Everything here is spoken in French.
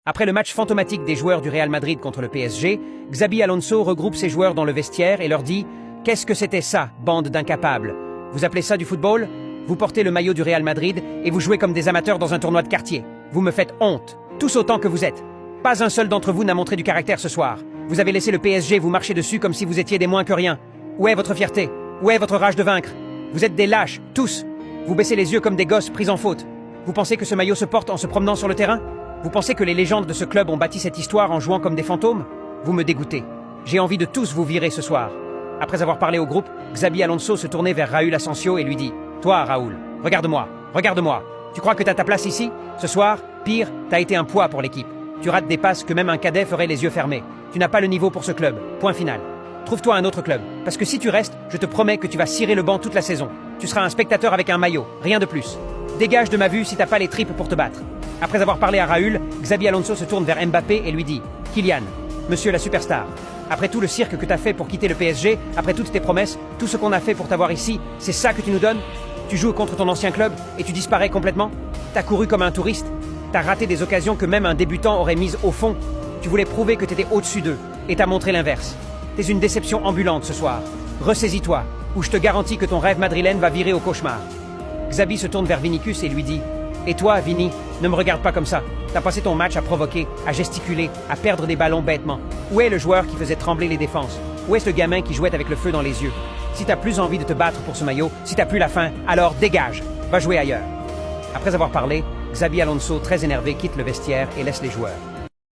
Après le match fantomatique des joueurs du Real Madrid contre le PSG, Xabi Alonso regroupe ses joueurs dans le vestiaire et leur dit « Qu'est-ce que c'était ça, bande d'incapables? Vous appelez ça du football? Vous portez le maillot du Real Madrid et vous jouez comme des amateurs dans un tournoi de quartier. Vous me faites honte, tous autant que vous êtes. Pas un seul d'entre vous n'a montré du caractère ce soir. Vous avez laissé le PSG vous marcher dessus comme si vous étiez des moins que rien. Où est votre fierté? Où est votre rage de vaincre? Vous êtes des lâches, tous. Vous baissez les yeux comme des gosses pris en faute. Vous pensez que ce maillot se porte en se promenant sur le terrain? Vous pensez que les légendes de ce club ont bâti cette histoire en jouant comme des fantômes? Vous me dégoûtez. J'ai envie de tous vous virer ce soir. Après avoir parlé au groupe, Xabi Alonso se tournait vers Raúl Asensio et lui dit « Toi, Raúl, regarde-moi, regarde-moi. Tu crois que t'as ta place ici? Ce soir, pire, t'as été un poids pour l'équipe. Tu rates des passes que même un cadet ferait les yeux fermés. Tu n'as pas le niveau pour ce club. Point final. Trouve-toi un autre club. Parce que si tu restes, je te promets que tu vas cirer le banc toute la saison. Tu seras un spectateur avec un maillot, rien de plus. Dégage de ma vue si t'as pas les tripes pour te battre. » Après avoir parlé à Raúl, Xabi Alonso se tourne vers Mbappé et lui dit « Kylian, monsieur la superstar, après tout le cirque que t'as fait pour quitter le PSG, après toutes tes promesses, tout ce qu'on a fait pour t'avoir ici, c'est ça que tu nous donnes? Tu joues contre ton ancien club et tu disparais complètement? T'as couru comme un touriste? T'as raté des occasions que même un débutant aurait mises au fond? Tu voulais prouver que t'étais au-dessus d'eux et t'as montré l'inverse. T'es une déception ambulante ce soir. Ressaisis-toi, ou je te garantis que ton rêve madrilène va virer au cauchemar. » Xabi se tourne vers Vinicius et lui dit « Et toi, Vini, ne me regarde pas comme ça. T'as passé ton match à provoquer, à gesticuler, à perdre des ballons bêtement. Où est le joueur qui faisait trembler les défenses? Où est ce gamin qui jouait avec le feu dans les yeux? Si t'as plus envie de te battre pour ce maillot, si t'as plus la faim, alors dégage, va jouer ailleurs. » Après avoir parlé, Xabi Alonso, très énervé, quitte le vestiaire et laisse les joueurs.